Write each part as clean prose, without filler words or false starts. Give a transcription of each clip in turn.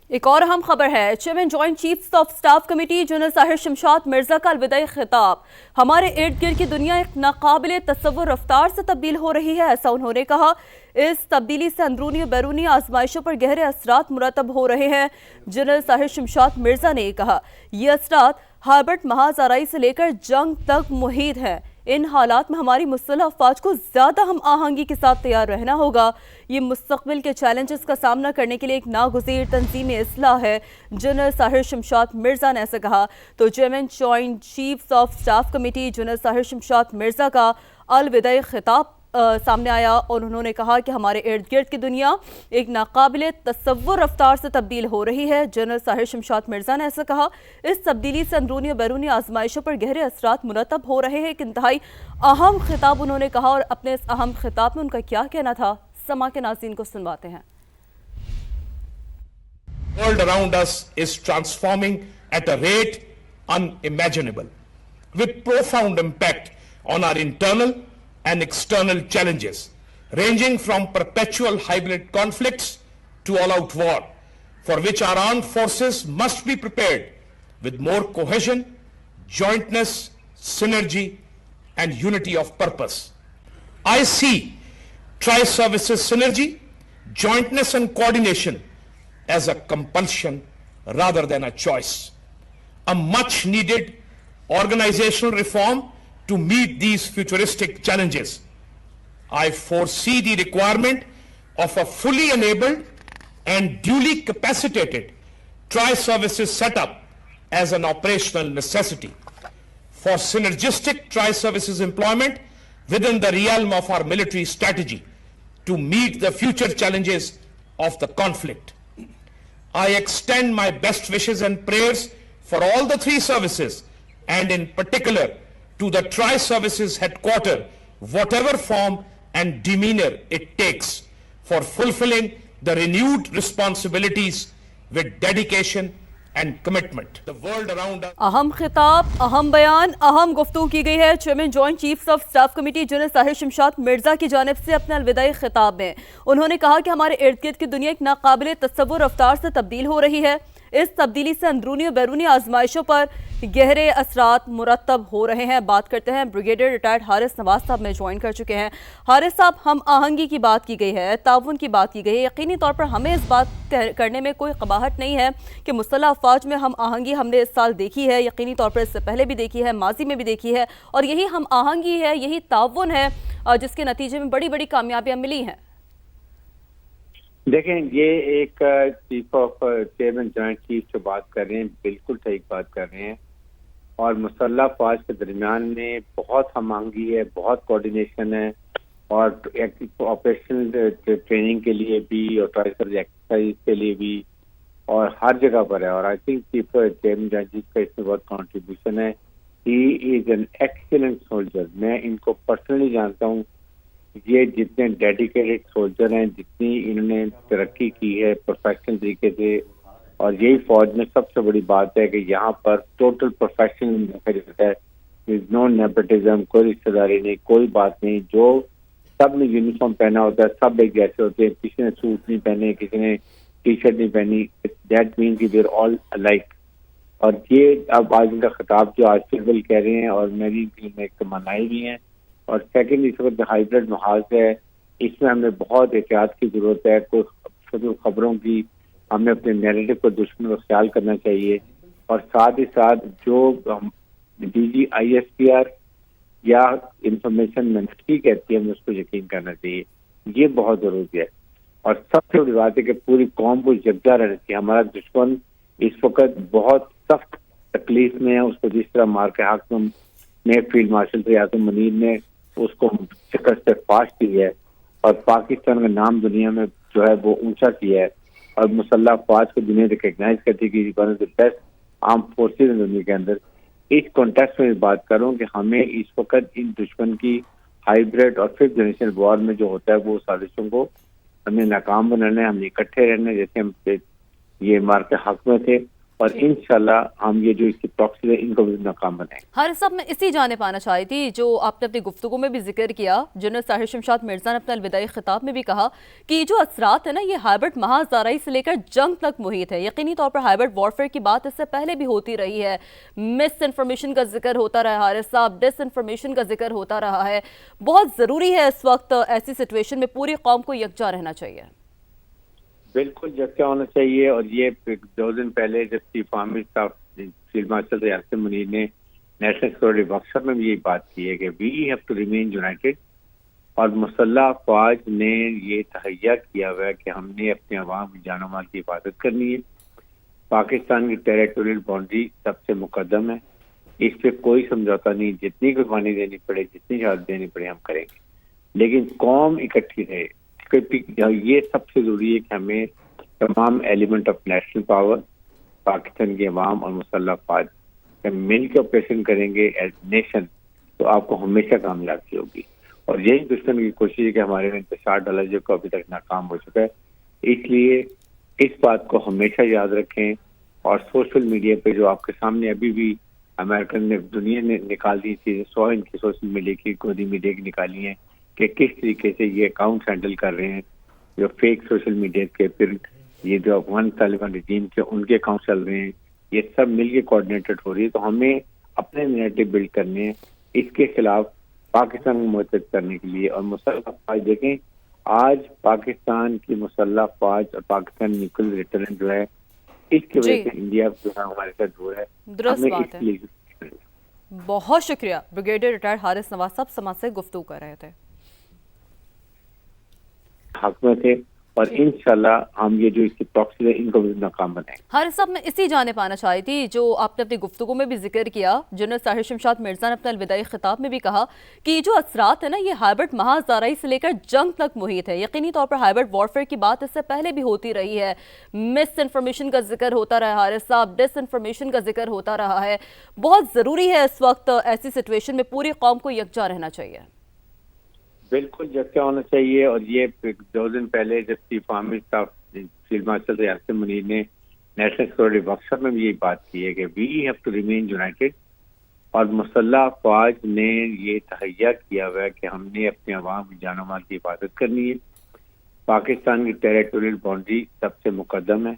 ایک اور اہم خبر ہے، chairman joint chiefs of staff committee general Tahir Shamshad Mirza کا الوداعی خطاب۔ ہمارے ارد گرد کی دنیا ایک ناقابل تصور رفتار سے تبدیل ہو رہی ہے، ایسا انہوں نے کہا۔ اس تبدیلی سے اندرونی و بیرونی آزمائشوں پر گہرے اثرات مرتب ہو رہے ہیں۔ جنرل طاہر شمشاد مرزا نے کہا، یہ اثرات ہاربرٹ محاذ آرائی سے لے کر جنگ تک محیط ہیں۔ ان حالات میں ہماری مسلح افواج کو زیادہ ہم آہنگی کے ساتھ تیار رہنا ہوگا۔ یہ مستقبل کے چیلنجز کا سامنا کرنے کے لیے ایک ناگزیر تنظیمی اصلاح ہے۔ جنرل طاہر شمشاد مرزا نے ایسا کہا تو chairman joint chiefs of staff committee general Tahir Shamshad Mirza کا الوداعی خطاب سامنے آیا اور انہوں نے کہا کہ ہمارے ارد گرد کی دنیا ایک ناقابل تصور رفتار سے تبدیل ہو رہی ہے۔ جنرل طاہر شمشاد مرزا نے ایسا کہا، اس تبدیلی سے اندرونی و بیرونی آزمائشوں پر گہرے اثرات مرتب ہو رہے ہیں۔ ایک انتہائی اہم خطاب انہوں نے کہا اور اپنے اس اہم خطاب میں ان کا کیا کہنا تھا، سما کے ناظرین کو سنواتے ہیں۔ The world around us is transforming at a rate unimaginable, with profound impact on our internal and external challenges, ranging from perpetual hybrid conflicts to all-out war, for which our armed forces must be prepared with more cohesion, jointness, synergy, and unity of purpose. I see tri-services synergy, jointness and coordination as a compulsion rather than a choice. A much needed organizational reform to meet these futuristic challenges. I foresee the requirement of a fully enabled and duly capacitated tri-services setup as an operational necessity for synergistic tri-services employment within the realm of our military strategy to meet the future challenges of the conflict. I extend my best wishes and prayers for all the three services and in particular to the tri-services headquarter, whatever form and demeanor it takes for fulfilling the renewed responsibilities with dedication and commitment. The world around us. اہم خطاب، اہم بیان، اہم گفتگو کی گئی ہے chairman joint chiefs of staff committee general Tahir Shamshad Mirza کی جانب سے اپنے الوداعی خطاب میں۔ انہوں نے کہا کہ ہمارے ارد گرد کی دنیا ایک ناقابل تصور رفتار سے تبدیل ہو رہی ہے۔ اس تبدیلی سے اندرونی و بیرونی آزمائشوں پر گہرے اثرات مرتب ہو رہے ہیں۔ بات کرتے ہیں بریگیڈیئر ریٹائرڈ حارث نواز صاحب میں جوائن کر چکے ہیں۔ حارث صاحب، ہم آہنگی کی بات کی گئی ہے، تعاون کی بات کی گئی ہے، یقینی طور پر ہمیں اس بات کرنے میں کوئی قباحت نہیں ہے کہ مسلح افواج میں ہم آہنگی ہم نے اس سال دیکھی ہے، یقینی طور پر اس سے پہلے بھی دیکھی ہے، ماضی میں بھی دیکھی ہے، اور یہی ہم آہنگی ہے، یہی تعاون ہے جس کے نتیجے میں بڑی بڑی کامیابیاں ملی ہیں۔ دیکھیں، یہ ایک chief of chairman joint chief جو بات کر رہے ہیں بالکل صحیح بات کر رہے ہیں، اور مسلح افواج کے درمیان میں بہت ہم آہنگی ہے، بہت کوآرڈینیشن ہے، اور آپریشنل ٹریننگ کے لیے بھی اور ٹرائسر ایکسرسائز کے لیے بھی اور ہر جگہ پر ہے۔ اور I think chief chairman joint chief کا اس میں بہت کنٹریبیوشن ہے۔ ہی از این ایکسیلنٹ سولجر، میں ان کو پرسنلی جانتا ہوں۔ یہ جتنے ڈیڈیکیٹڈ سولجر ہیں، جتنی انہوں نے ترقی کی ہے پروفیشنل طریقے سے، اور یہی فوج میں سب سے بڑی بات ہے کہ یہاں پر ٹوٹل پروفیشنل ہے، نو نیپوٹزم، کوئی رشتہ داری نہیں، کوئی بات نہیں۔ جو سب نے یونیفارم پہنا ہوتا ہے، سب ایک جیسے ہوتے ہیں، کسی نے سوٹ نہیں پہنے، کسی نے ٹی شرٹ نہیں پہنی، that means they are all alike. اور یہ اب آج ان کا خطاب جو آج فیئرول کہہ رہے ہیں، اور میری دل میں ایک تمنائی بھی ہیں۔ اور سیکنڈ، اس وقت ہائیبرڈ محاذ ہے، اس میں ہمیں بہت احتیاط کی ضرورت ہے۔ کوئی خبروں کی ہمیں اپنے نیریٹو کو دشمن کا خیال کرنا چاہیے، اور ساتھ ہی ساتھ جو D G I S P R یا انفارمیشن منسٹری کہتی ہے ہمیں اس کو یقین کرنا چاہیے، یہ بہت ضروری ہے۔ اور سب سے بڑی بات ہے کہ پوری قوم کو یکجا رہنا چاہیے۔ ہمارا دشمن اس وقت بہت سخت تکلیف میں ہے، اس کو جس طرح مار کے حاکم نے فیلڈ مارشل ریاض منیر نے اس کو شکست سے فاش کی ہے، اور پاکستان کا نام دنیا میں جو ہے وہ اونچا کیا ہے، اور مسلح افواج کو دنیا ریکگنائز کرتی ہے کہ one of the best arm forces دنیا کے اندر۔ اس کانٹیکسٹ میں بات کروں کہ ہمیں اس وقت ان دشمن کی ہائیبرڈ اور ففتھ جنریشن وار میں جو ہوتا ہے وہ سازشوں کو ہمیں ناکام بنانا ہے، ہمیں اکٹھے رہنا ہے، جیسے ہم یہ مار کے حق میں تھے، اور انشاءاللہ ہم یہ جو اس کی پراکسی ہے ان کو بھی ناکام بنائیں گے۔ حارث صاحب میں اسی جانے پانا چاہی تھی جو آپ نے اپنی گفتگو میں بھی ذکر کیا، جنرل طاہر شمشاد مرزا نے اپنے الوداعی خطاب میں بھی کہا کہ یہ جو اثرات ہیں نا یہ ہائبرڈ محاذ دارائی سے لے کر جنگ تک محیط ہے۔ یقینی طور پر ہائبرڈ وارفیئر کی بات اس سے پہلے بھی ہوتی رہی ہے، مس انفارمیشن کا ذکر ہوتا رہا ہے حارث صاحب، ڈس انفارمیشن کا ذکر ہوتا رہا ہے۔ بہت ضروری ہے اس وقت ایسی سچویشن میں پوری قوم کو یکجا رہنا چاہیے۔ بالکل یکجا ہونا چاہیے، اور یہ 2 دن پہلے جب chief army staff field marshal ریاست منیر نے نیشنل سیکورٹی ورکشاپ میں بھی یہی بات کی ہے کہ we have to remain united, اور مسلح افواج نے یہ تہیا کیا ہوا ہے کہ ہم نے اپنے عوام کی جان و مال کی حفاظت کرنی ہے۔ پاکستان کی ٹیریٹوریل باؤنڈری سب سے مقدم ہے، اس پہ کوئی سمجھوتا نہیں، جتنی قربانی دینی پڑے، جتنی شہادت دینی پڑے ہم کریں گے، لیکن قوم اکٹھی رہے۔ یہ سب سے ضروری ہے کہ ہمیں تمام element of national power, Pakistan کے عوام اور مسلح افواج مل کے آپریشن کریں گے ایز نیشن، تو آپ کو ہمیشہ کامیابی ہوگی۔ اور یہی دشمن کی کوشش ہے کہ ہمارے میں انتشار ڈالا جو کو ابھی تک ناکام ہو چکا ہے۔ اس لیے اس بات کو ہمیشہ یاد رکھیں، اور سوشل میڈیا پہ جو آپ کے سامنے ابھی بھی امریکن نے دنیا نے نکال دی تھی، ان کی سوشل میڈیا کی گودی میڈیا کی نکالی ہیں کہ کس طریقے سے یہ اکاؤنٹ ہینڈل کر رہے ہیں، جو فیک سوشل میڈیا کے، پھر یہ جو افغان طالبان رجیم کے ان کے اکاؤنٹ چل رہے ہیں، یہ سب مل کے کوآرڈینیٹڈ ہو رہی ہے۔ تو ہمیں اپنے نیریٹو بلڈ کرنے ہیں اس کے خلاف پاکستان کو متحد کرنے کے لیے۔ اور مسلح افواج دیکھیں، آج پاکستان کی مسلح افواج اور پاکستان نیوکل ریٹرن جو ہے، اس کی وجہ سے انڈیا جو ہے ہمارے ساتھ دور ہے۔ درست ہمیں بات اس ہے۔ لیے بہت شکریہ بریگیڈیئر ریٹائرڈ حارث نواز صاحب سماج سے گفتگو کر رہے تھے۔ حق میں تھے، اور انشاءاللہ ہم یہ جو اس کی پراکسی ہے ان کو بھی ناکام بنائیں گے۔ حارث صاحب میں اسی جانے پانا چاہی تھی جو آپ نے اپنی گفتگو میں بھی ذکر کیا، جنرل طاہر شمشاد مرزا نے اپنے الوداعی خطاب میں بھی کہا کہ یہ جو اثرات ہیں نا یہ ہائبرڈ محاذ دارائی سے لے کر جنگ تک محیط ہے۔ یقینی طور پر ہائبرڈ وارفیئر کی بات اس سے پہلے بھی ہوتی رہی ہے، مس انفارمیشن کا ذکر ہوتا رہا ہے حارث صاحب، ڈس انفارمیشن کا ذکر ہوتا رہا ہے۔ بہت ضروری ہے اس وقت ایسی سچویشن میں پوری قوم کو یکجا رہنا چاہیے۔ بالکل یکجا ہونا چاہیے، اور یہ 2 دن پہلے جب chief army staff field marshal ریاست منیر نے نیشنل سیکورٹی ورکشاپ میں بھی یہی بات کی ہے کہ we have to remain united, اور مسلح افواج نے یہ تہیا کیا ہوا ہے کہ ہم نے اپنے عوام کی جان و مال کی حفاظت کرنی ہے۔ پاکستان کی ٹیریٹوریل باؤنڈری سب سے مقدم ہے،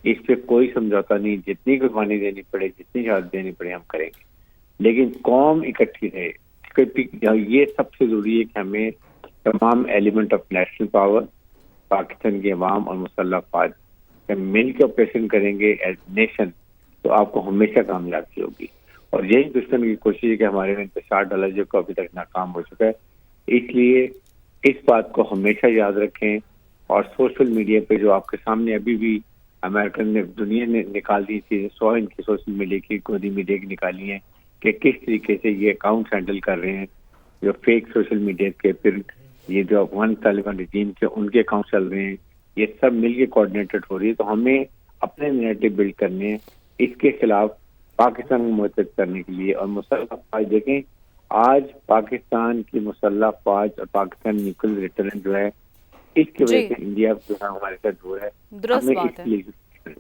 اس پہ کوئی سمجھوتا نہیں، جتنی قربانی دینی پڑے، جتنی شہادت دینی پڑے ہم کریں گے، لیکن قوم اکٹھی رہے۔ یہ سب سے ضروری ہے کہ ہمیں تمام element of national power, Pakistan کے عوام اور مسلح افواج مل کے آپریشن کریں گے ایز نیشن، تو آپ کو ہمیشہ کامیابی ہوگی۔ اور یہی دشمن کی کوشش ہے کہ ہمارے میں انتشار ڈالا جو کو ابھی تک ناکام ہو چکا ہے۔ اس لیے اس بات کو ہمیشہ یاد رکھیں، اور سوشل میڈیا پہ جو آپ کے سامنے ابھی بھی امریکن نے دنیا نے نکال دی تھی، ان کی سوشل میڈیا کی گودی میڈیا کی نکالی ہیں کہ کس طریقے سے یہ اکاؤنٹ ہینڈل کر رہے ہیں، جو فیک سوشل میڈیا کے، پھر یہ جو افغان طالبان رجیم کے ان کے اکاؤنٹ چل رہے ہیں، یہ سب مل کے کوآرڈینیٹڈ ہو رہی ہے۔ تو ہمیں اپنے نیریٹو بلڈ کرنے ہیں اس کے خلاف پاکستان کو متحد کرنے کے لیے۔ اور مسلح افواج دیکھیں، آج پاکستان کی مسلح افواج اور پاکستان نیوکل ریٹرن جو ہے، اس کی وجہ سے انڈیا جو ہے ہمارے ساتھ دور ہے۔ درست ہمیں بات اس ہے۔ لیے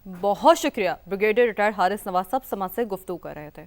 بہت شکریہ بریگیڈیئر ریٹائرڈ حارث نواز صاحب سماج سے گفتگو کر رہے تھے۔